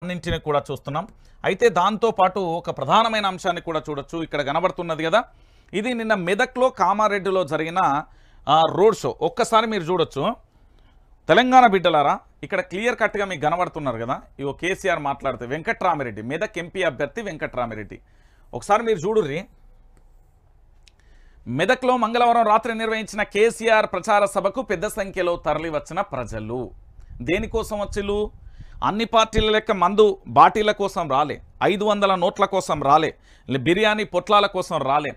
అన్నింటిని కూడా చూస్తున్నాం. అయితే దాంతో పాటు ఒక ప్రధానమైన అంశాన్ని కూడా చూడొచ్చు. ఇక్కడ కనబడుతున్నది కదా, ఇది నిన్న మెదక్లో కామారెడ్డిలో జరిగిన రోడ్ షో. ఒక్కసారి మీరు చూడొచ్చు. తెలంగాణ బిడ్డలారా, ఇక్కడ క్లియర్ కట్గా మీకు కనబడుతున్నారు కదా, ఇవో కేసీఆర్ మాట్లాడితే వెంకట్రామిరెడ్డి, మెదక్ ఎంపీ అభ్యర్థి వెంకట్రామిరెడ్డి. ఒకసారి మీరు చూడుర్రి. మెదక్లో మంగళవారం రాత్రి నిర్వహించిన కేసీఆర్ ప్రచార సభకు పెద్ద సంఖ్యలో తరలివచ్చిన ప్రజలు. దేనికోసం వచ్చిళ్ళు? అన్ని పార్టీల లెక్క మందు బాటిళ్ల కోసం రాలే, 500 నోట్ల కోసం రాలే, బిర్యానీ పొట్లాల కోసం రాలే.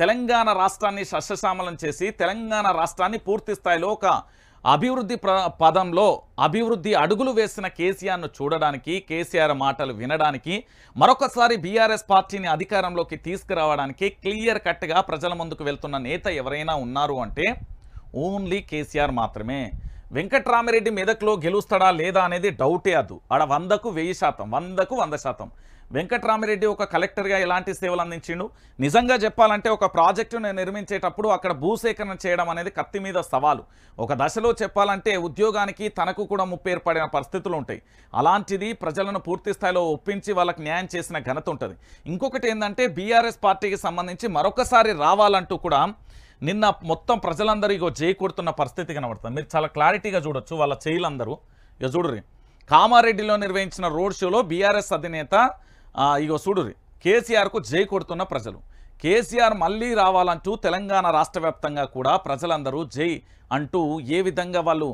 తెలంగాణ రాష్ట్రాన్ని సస్యశ్యామలం చేసి తెలంగాణ రాష్ట్రాన్ని పూర్తి స్థాయిలో ఒక అభివృద్ధి పదంలో అభివృద్ధి అడుగులు వేసిన కేసీఆర్ను చూడడానికి, కేసీఆర్ మాటలు వినడానికి, మరొకసారి బీఆర్ఎస్ పార్టీని అధికారంలోకి తీసుకురావడానికి క్లియర్ కట్గా ప్రజల ముందుకు వెళ్తున్న నేత ఎవరైనా ఉన్నారు అంటే ఓన్లీ కేసీఆర్ మాత్రమే. వెంకట్రామిరెడ్డి మెదక్లో గెలుస్తాడా లేదా అనేది డౌటే. ఆడ 100కు 1000%, 100కు 100%. వెంకట్రామిరెడ్డి ఒక కలెక్టర్గా ఎలాంటి సేవలు అందించిండు? నిజంగా చెప్పాలంటే ఒక ప్రాజెక్టును నిర్మించేటప్పుడు అక్కడ భూసేకరణ చేయడం అనేది కత్తి మీద సవాలు. ఒక దశలో చెప్పాలంటే ఉద్యోగానికి తనకు కూడా ముప్పు ఏర్పడిన పరిస్థితులు ఉంటాయి. అలాంటిది ప్రజలను పూర్తి స్థాయిలో ఒప్పించి వాళ్ళకి న్యాయం చేసిన ఘనత ఉంటుంది. ఇంకొకటి ఏంటంటే బీఆర్ఎస్ పార్టీకి సంబంధించి మరొకసారి రావాలంటూ కూడా నిన్న మొత్తం ప్రజలందరూ ఇగో జై కొడుతున్న పరిస్థితి కనబడుతుంది. మీరు చాలా క్లారిటీగా చూడొచ్చు వాళ్ళ చేయిలందరూ. ఇక చూడుర్రి, కామారెడ్డిలో నిర్వహించిన రోడ్ షోలో బీఆర్ఎస్ అధినేత ఇగో చూడుర్రి కేసీఆర్కు జై కొడుతున్న ప్రజలు. కేసీఆర్ మళ్ళీ రావాలంటూ తెలంగాణ రాష్ట్ర వ్యాప్తంగా కూడా ప్రజలందరూ జై అంటూ ఏ విధంగా వాళ్ళు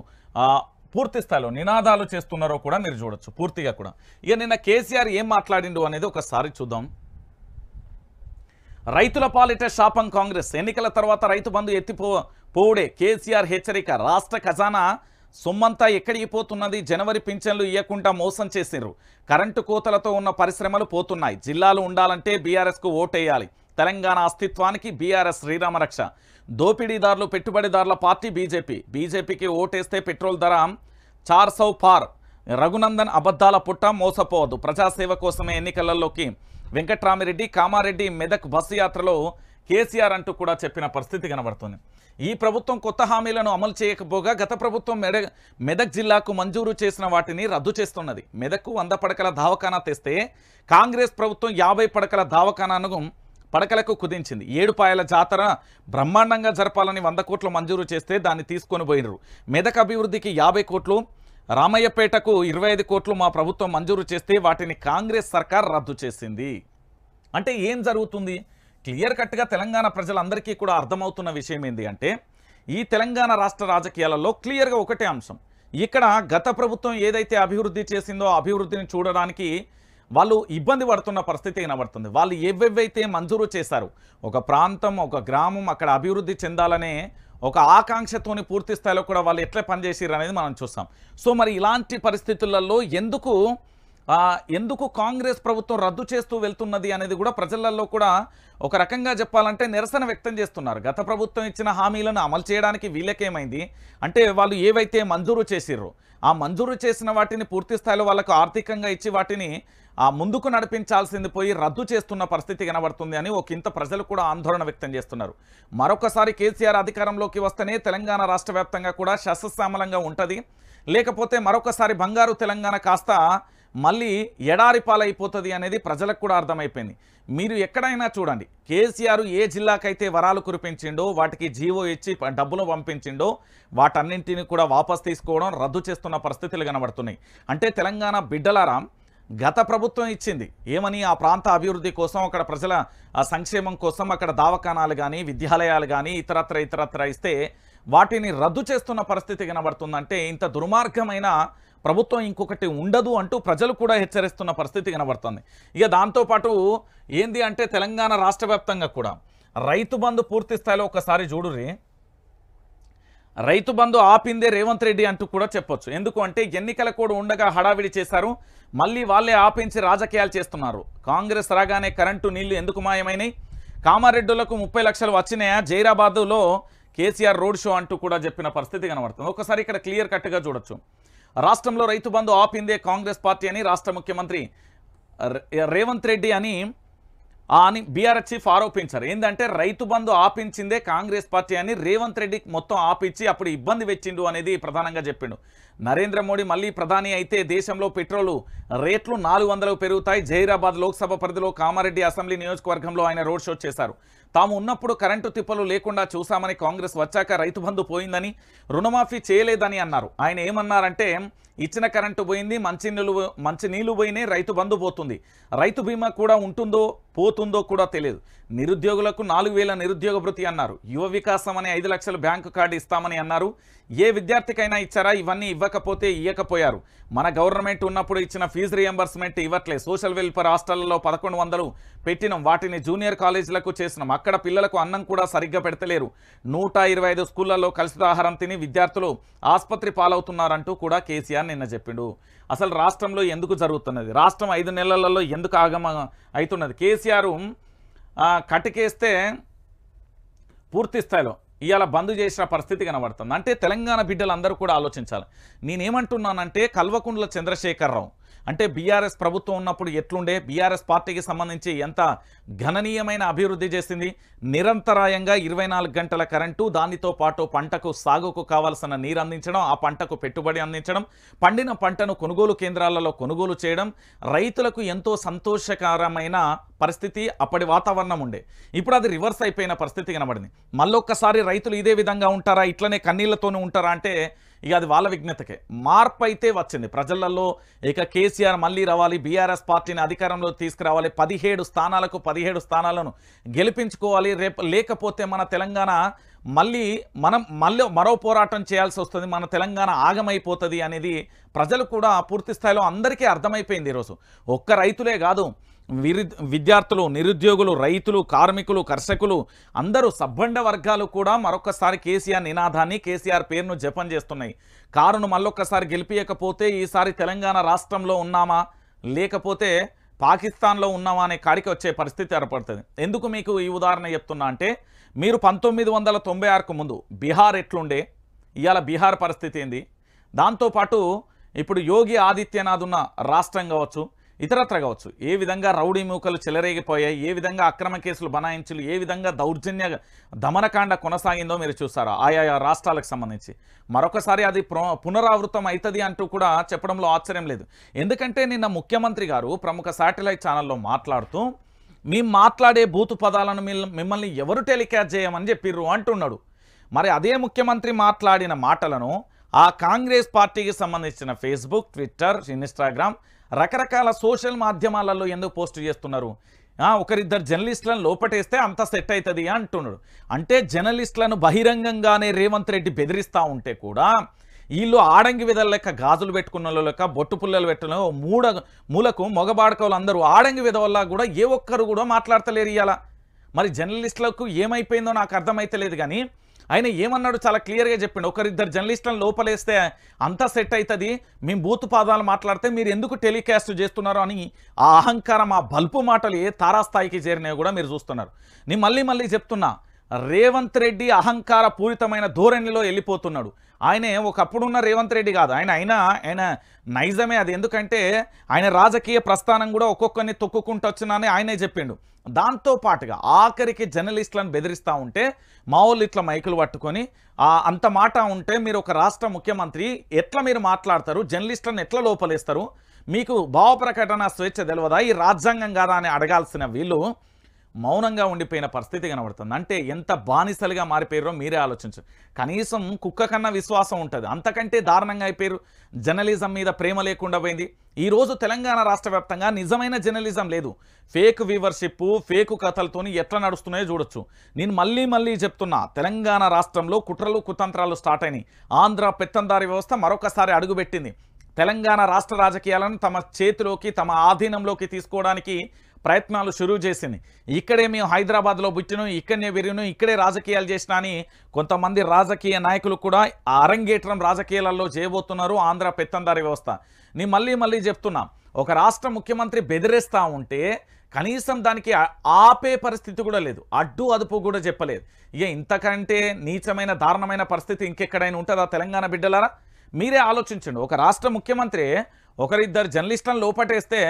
పూర్తి స్థాయిలో నినాదాలు చేస్తున్నారో కూడా మీరు చూడొచ్చు పూర్తిగా కూడా. ఇక నిన్న కేసీఆర్ ఏం మాట్లాడిండు అనేది ఒకసారి చూద్దాం. రైతుల పాలిట శాపం కాంగ్రెస్, ఎన్నికల తర్వాత రైతు బంధు పోవుడే కేసీఆర్ హెచ్చరిక. రాష్ట్ర ఖజానా సొమ్మంతా ఎక్కడికి పోతున్నది? జనవరి పింఛన్లు ఇవ్వకుండా మోసం చేసిర్రు. కరెంటు కోతలతో ఉన్న పరిశ్రమలు పోతున్నాయి. జిల్లాలు ఉండాలంటే బీఆర్ఎస్కు ఓటేయాలి. తెలంగాణ అస్తిత్వానికి బీఆర్ఎస్ శ్రీరామరక్ష. దోపిడీదారులు పెట్టుబడిదారుల పార్టీ బీజేపీ. బీజేపీకి ఓటేస్తే పెట్రోల్ ధర 400 పార్. రఘునందన్ అబద్ధాల పుట్ట, మోసపోవద్దు. ప్రజాసేవ కోసమే ఎన్నికలలోకి వెంకట్రామిరెడ్డి. కామారెడ్డి మెదక్ బస్సు యాత్రలో కేసీఆర్ అంటూ కూడా చెప్పిన పరిస్థితి కనబడుతుంది. ఈ ప్రభుత్వం కొత్త హామీలను అమలు చేయకపోగా గత ప్రభుత్వం మెదక్ జిల్లాకు మంజూరు చేసిన వాటిని రద్దు చేస్తున్నది. మెదక్కు 100 పడకల దవాఖానా తెస్తే కాంగ్రెస్ ప్రభుత్వం 50 పడకల దవాఖానాను పడకలకు కుదించింది. 7 పాయల జాతర బ్రహ్మాండంగా జరపాలని 100 కోట్లు మంజూరు చేస్తే దాన్ని తీసుకొని పోయినరు. మెదక్ అభివృద్ధికి 50 కోట్లు, రామయ్యపేటకు 25 కోట్లు మా ప్రభుత్వం మంజూరు చేస్తే వాటిని కాంగ్రెస్ సర్కార్ రద్దు చేసింది. అంటే ఏం జరుగుతుంది? క్లియర్ కట్గా తెలంగాణ ప్రజలందరికీ కూడా అర్థమవుతున్న విషయం ఏంటి అంటే, ఈ తెలంగాణ రాష్ట్ర రాజకీయాలలో క్లియర్గా ఒకటే అంశం. ఇక్కడ గత ప్రభుత్వం ఏదైతే అభివృద్ధి చేసిందో ఆ అభివృద్ధిని చూడడానికి వాళ్ళు ఇబ్బంది పడుతున్న పరిస్థితి కనబడుతుంది. వాళ్ళు ఏవేవైతే మంజూరు చేశారు, ఒక ప్రాంతం, ఒక గ్రామం అక్కడ అభివృద్ధి చెందాలనే ఒక ఆకాంక్షతోని పూర్తి స్థాయిలో కూడా వాళ్ళు ఎట్లా పనిచేసారు అనేది మనం చూస్తాం. సో మరి ఇలాంటి పరిస్థితులలో ఎందుకు కాంగ్రెస్ ప్రభుత్వం రద్దు చేస్తూ వెళ్తున్నది అనేది కూడా ప్రజలలో కూడా ఒక రకంగా చెప్పాలంటే నిరసన వ్యక్తం చేస్తున్నారు. గత ప్రభుత్వం ఇచ్చిన హామీలను అమలు చేయడానికి వీళ్ళకేమైంది అంటే, వాళ్ళు ఏవైతే మంజూరు చేసిర్రో ఆ మంజూరు చేసిన వాటిని పూర్తి స్థాయిలో వాళ్ళకు ఆర్థికంగా ఇచ్చి వాటిని ముందుకు నడిపించాల్సింది పోయి రద్దు చేస్తున్న పరిస్థితి కనబడుతుంది అని ఒకంత ప్రజలు కూడా ఆందోళన వ్యక్తం చేస్తున్నారు. మరొకసారి కేసీఆర్ అధికారంలోకి వస్తేనే తెలంగాణ రాష్ట్ర వ్యాప్తంగా కూడా సస్యశ్యామలంగా ఉంటుంది, లేకపోతే మరొకసారి బంగారు తెలంగాణ కాస్త మళ్ళీ ఎడారి పాలైపోతుంది అనేది ప్రజలకు కూడా అర్థమైపోయింది. మీరు ఎక్కడైనా చూడండి, కేసీఆర్ ఏ జిల్లాకైతే వరాలు కురిపించిండో వాటికి జీవో ఇచ్చి డబ్బులు పంపించిండో వాటన్నింటినీ కూడా వాపస్ తీసుకోవడం, రద్దు చేస్తున్న పరిస్థితులు కనబడుతున్నాయి. అంటే తెలంగాణ బిడ్డలారా, గత ప్రభుత్వం ఇచ్చింది ఏమని? ఆ ప్రాంత అభివృద్ధి కోసం, అక్కడ ప్రజల సంక్షేమం కోసం అక్కడ దవాఖానాలు కానీ విద్యాలయాలు కానీ ఇతరత్ర ఇస్తే వాటిని రద్దు చేస్తున్న పరిస్థితి కనబడుతుందంటే ఇంత దుర్మార్గమైన ప్రభుత్వం ఇంకొకటి ఉండదు అంటూ ప్రజలు కూడా హెచ్చరిస్తున్న పరిస్థితి కనబడుతుంది. ఇక దాంతోపాటు ఏంది అంటే తెలంగాణ రాష్ట్ర వ్యాప్తంగా కూడా రైతు బంధు పూర్తి స్థాయిలో ఒకసారి చూడుర్రి. రైతు బంధు ఆపిందే రేవంత్ రెడ్డి అంటూ కూడా చెప్పొచ్చు. ఎందుకు అంటే ఎన్నికల కూడా ఉండగా హడావిడి చేశారు, మళ్ళీ వాళ్ళే ఆపించి రాజకీయాలు చేస్తున్నారు. కాంగ్రెస్ రాగానే కరెంటు నీళ్లు ఎందుకు మాయమైనాయి? కామారెడ్డులకు 30 లక్షలు వచ్చినాయా? జైరాబాదులో కేసీఆర్ రోడ్ షో అంటూ కూడా చెప్పిన పరిస్థితి కనబడుతుంది. ఒకసారి ఇక్కడ క్లియర్ కట్గా చూడొచ్చు. రాష్ట్రంలో రైతు బంధు ఆపిందే కాంగ్రెస్ పార్టీ అని రాష్ట్ర ముఖ్యమంత్రి రేవంత్ రెడ్డి అని బీఆర్ఎస్ చీఫ్ ఆరోపించారు. ఏంటంటే రైతు బంధు ఆపించిందే కాంగ్రెస్ పార్టీ అని రేవంత్ రెడ్డి మొత్తం ఆపించి అప్పుడు ఇబ్బంది పెట్టిండు అనేది ప్రధానంగా చెప్పిండు. నరేంద్ర మోడీ మళ్ళీ ప్రధాని అయితే దేశంలో పెట్రోలు రేట్లు 400 పెరుగుతాయి. జహీరాబాద్ లోక్సభ పరిధిలో కామారెడ్డి అసెంబ్లీ నియోజకవర్గంలో ఆయన రోడ్ షో చేశారు. తాము ఉన్నప్పుడు కరెంటు తిప్పలు లేకుండా చూసామని, కాంగ్రెస్ వచ్చాక రైతు బంధు పోయిందని, రుణమాఫీ చేయలేదని అన్నారు. ఆయన ఏమన్నారంటే, ఇచ్చిన కరెంటు పోయింది, మంచి నీళ్లు పోయినాయి, రైతు బంధు పోతుంది, రైతు బీమా కూడా ఉంటుందో పోతుందో కూడా తెలియదు, నిరుద్యోగులకు 4000 నిరుద్యోగ భృతి అన్నారు, యువ వికాసం అనే 5 లక్షల బ్యాంకు కార్డు ఇస్తామని అన్నారు. ఏ విద్యార్థికైనా ఇచ్చారా? ఇవన్నీ ఇవ్వకపోతే ఇయ్యకపోయారు. మన గవర్నమెంట్ ఉన్నప్పుడు ఇచ్చిన ఫీజు రియంబర్స్మెంట్ ఇవ్వట్లేదు. సోషల్ వెల్ఫేర్ హాస్టళ్లలో 1100 పెట్టినాం, వాటిని జూనియర్ కాలేజీలకు చేసినాం, అక్కడ పిల్లలకు అన్నం కూడా సరిగ్గా పెడతలేరు. 125 స్కూళ్లలో కలుషిత ఆహారం తిని విద్యార్థులు ఆసుపత్రి పాలవుతున్నారంటూ కూడా కేసీఆర్ నిన్న చెప్పిండు. అసలు రాష్ట్రంలో ఎందుకు జరుగుతున్నది? రాష్ట్రం 5 నెలలలో ఎందుకు ఆగమ అవుతున్నది? కేసీఆర్ కటికేస్తే పూర్తి స్థాయిలో ఇవాళ బంద్ చేసిన పరిస్థితి కనబడుతుంది. అంటే తెలంగాణ బిడ్డలందరూ కూడా ఆలోచించాలి. నేనేమంటున్నానంటే, కల్వకుంట్ల చంద్రశేఖరరావు అంటే బీఆర్ఎస్ ప్రభుత్వం ఉన్నప్పుడు ఎట్లుండే, బీఆర్ఎస్ పార్టీకి సంబంధించి ఎంత గణనీయమైన అభివృద్ధి చేసింది, నిరంతరాయంగా 24 గంటల కరెంటు, దానితో పాటు పంటకు సాగుకు కావాల్సిన నీరు అందించడం, ఆ పంటకు పెట్టుబడి అందించడం, పండిన పంటను కొనుగోలు కేంద్రాలలో కొనుగోలు చేయడం, రైతులకు ఎంతో సంతోషకరమైన పరిస్థితి అప్పటి వాతావరణం ఉండే. ఇప్పుడు అది రివర్స్ అయిపోయిన పరిస్థితి కనబడింది. మళ్ళొక్కసారి రైతులు ఇదే విధంగా ఉంటారా, ఇట్లనే కన్నీళ్లతోనే ఉంటారా అంటే ఇక అది వాళ్ళ విజ్ఞతకే. మార్పు అయితే వచ్చింది ప్రజలలో. ఇక కేసీఆర్ మళ్ళీ రావాలి, బీఆర్ఎస్ పార్టీని అధికారంలో తీసుకురావాలి, 17 స్థానాలకు 17 స్థానాలను గెలిపించుకోవాలి. లేకపోతే మన తెలంగాణ మళ్ళీ మరో పోరాటం చేయాల్సి వస్తుంది, మన తెలంగాణ ఆగమైపోతుంది అనేది ప్రజలు కూడా పూర్తి స్థాయిలో అందరికీ అర్థమైపోయింది. ఈరోజు ఒక్క రైతులే కాదు, విద్యార్థులు, నిరుద్యోగులు, రైతులు, కార్మికులు, కర్షకులు, అందరూ సబ్బండ వర్గాలు కూడా మరొకసారి కేసీఆర్ నినాదాన్ని, కేసీఆర్ పేరును జపం చేస్తున్నాయి. కారును మళ్ళొక్కసారి గెలిపియకపోతే ఈసారి తెలంగాణ రాష్ట్రంలో ఉన్నామా లేకపోతే పాకిస్తాన్లో ఉన్నామా అనే కాడికి వచ్చే పరిస్థితి ఏర్పడుతుంది. ఎందుకు మీకు ఈ ఉదాహరణ చెప్తున్నా అంటే, మీరు 1996కు ముందు బీహార్ ఎట్లుండే, ఇవాళ బీహార్ పరిస్థితి ఏంది, దాంతోపాటు ఇప్పుడు యోగి ఆదిత్యనాథ్ ఉన్న రాష్ట్రం కావచ్చు, ఇతరత్ర కావచ్చు, ఏ విధంగా రౌడీ మూకలు చెలరేగిపోయాయి, ఏ విధంగా అక్రమ కేసులు బనాయించులు, ఏ విధంగా దౌర్జన్య దమనకాండ కొనసాగిందో మీరు చూస్తారా ఆయా రాష్ట్రాలకు సంబంధించి. మరొకసారి అది పునరావృతం అవుతుంది అంటూ కూడా చెప్పడంలో ఆశ్చర్యం లేదు. ఎందుకంటే నిన్న ముఖ్యమంత్రి గారు ప్రముఖ శాటిలైట్ ఛానల్లో మాట్లాడుతూ, మేము మాట్లాడే బూతు పదాలను మిమ్మల్ని ఎవరు టెలికాస్ట్ చేయమని చెప్పిర్రు అంటున్నాడు. మరి అదే ముఖ్యమంత్రి మాట్లాడిన మాటలను ఆ కాంగ్రెస్ పార్టీకి సంబంధించిన ఫేస్బుక్, ట్విట్టర్, ఇన్స్టాగ్రామ్, రకరకాల సోషల్ మాధ్యమాలలో ఎందుకు పోస్ట్ చేస్తున్నారు? ఒకరిద్దరు జర్నలిస్టులను లోపటేస్తే అంత సెట్ అవుతుంది అంటున్నాడు. అంటే జర్నలిస్టులను బహిరంగంగానే రేవంత్ రెడ్డి బెదిరిస్తూ ఉంటే కూడా వీళ్ళు ఆడంగి విధల లెక్క, గాజులు పెట్టుకున్న లెక్క, బొట్టు పుల్లలు పెట్టిన మూలకు మొగబాడకవులు అందరూ ఆడంగి విధ వల్ల కూడా ఏ ఒక్కరు కూడా మాట్లాడతలేరు ఇవాళ. మరి జర్నలిస్టులకు ఏమైపోయిందో నాకు అర్థమైతలేదు. కానీ ఆయన ఏమన్నాడు చాలా క్లియర్గా చెప్పిండు, ఒకరిద్దరు జర్నలిస్టులను లోపలేస్తే అంతా సెట్ అవుతుంది, మేము బూతు పాదాలు మాట్లాడితే మీరు ఎందుకు టెలికాస్ట్ చేస్తున్నారు అని ఆ అహంకారం, ఆ బల్పు మాటలు ఏ తారాస్థాయికి చేరినాయో కూడా మీరు చూస్తున్నారు. నేను మళ్ళీ చెప్తున్నా, రేవంత్ రెడ్డి అహంకార పూరితమైన ధోరణిలో వెళ్ళిపోతున్నాడు. ఆయనే ఒకప్పుడున్న రేవంత్ రెడ్డి కాదు, ఆయన నైజమే అది. ఎందుకంటే ఆయన రాజకీయ ప్రస్థానం కూడా ఒక్కొక్కరిని తొక్కుకుంటూ వచ్చినానని ఆయనే చెప్పిండు. దాంతోపాటుగా ఆఖరికి జర్నలిస్టులను బెదిరిస్తూ ఉంటే మా వాళ్ళు ఇట్లా మైకులు పట్టుకొని అంత మాట ఉంటే మీరు ఒక రాష్ట్ర ముఖ్యమంత్రి ఎట్లా మీరు మాట్లాడతారు, జర్నలిస్టులను ఎట్లా లోపలేస్తారు, మీకు భావ ప్రకటన స్వేచ్ఛ తెలియదా, ఈ రాజ్యాంగం కాదా అని అడగాల్సిన వీళ్ళు మౌనంగా ఉండిపోయిన పరిస్థితి కనబడుతుంది. అంటే ఎంత బానిసలుగా మారిపోయారో మీరే ఆలోచించు. కనీసం కుక్క కన్నా విశ్వాసం ఉంటుంది, అంతకంటే దారుణంగా అయిపోయారు. జర్నలిజం మీద ప్రేమ లేకుండా పోయింది. ఈరోజు తెలంగాణ రాష్ట్ర వ్యాప్తంగా నిజమైన జర్నలిజం లేదు. ఫేక్ వ్యూవర్షిప్, ఫేక్ కథలతోని ఎట్లా నడుస్తున్నాయో చూడొచ్చు. నేను మళ్ళీ చెప్తున్నా, తెలంగాణ రాష్ట్రంలో కుట్రలు కుతంత్రాలు స్టార్ట్ అయినాయి. ఆంధ్ర పెత్తందారి వ్యవస్థ మరొకసారి అడుగుపెట్టింది. తెలంగాణ రాష్ట్ర రాజకీయాలను తమ చేతిలోకి, తమ ఆధీనంలోకి తీసుకోవడానికి ప్రయత్నాలు షురూ చేసింది. ఇక్కడే మేము హైదరాబాద్లో పుట్టినాం, ఇక్కడనే పెరిగినాం, ఇక్కడే రాజకీయాలు చేసినా అని కొంతమంది రాజకీయ నాయకులు కూడా అరంగేట్రం రాజకీయాలలో చేయబోతున్నారు ఆంధ్ర పెత్తందారి వ్యవస్థ. నేను మళ్ళీ చెప్తున్నా, ఒక రాష్ట్ర ముఖ్యమంత్రి బెదిరిస్తూ ఉంటే కనీసం దానికి ఆపే పరిస్థితి కూడా లేదు, అడ్డు అదుపు కూడా చెప్పలేదు. ఇక ఇంతకంటే నీచమైన దారుణమైన పరిస్థితి ఇంకెక్కడైనా ఉంటుందా తెలంగాణ బిడ్డలారా? మీరే ఆలోచించండి. ఒక రాష్ట్ర ముఖ్యమంత్రి ఒకరిద్దరు జర్నలిస్టులను లోపటేస్తే,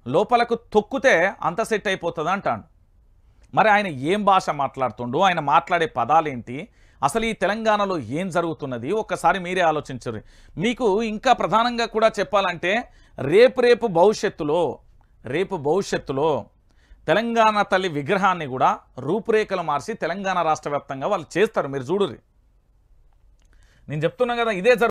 లోపలకు తొక్కితే అంత సెట్ అయిపోతుంది అంటాడు. మరి ఆయన ఏం భాష మాట్లాడుతుండు, ఆయన మాట్లాడే పదాలేంటి, అసలు ఈ తెలంగాణలో ఏం జరుగుతున్నది ఒక్కసారి మీరే ఆలోచించరు. మీకు ఇంకా ప్రధానంగా కూడా చెప్పాలంటే రేపు భవిష్యత్తులో తెలంగాణ తల్లి విగ్రహాన్ని కూడా రూపురేఖలు మార్చి తెలంగాణ రాష్ట్ర వ్యాప్తంగా వాళ్ళు చేస్తారు. మీరు చూడుర్రి, నేను చెప్తున్నా కదా, ఇదే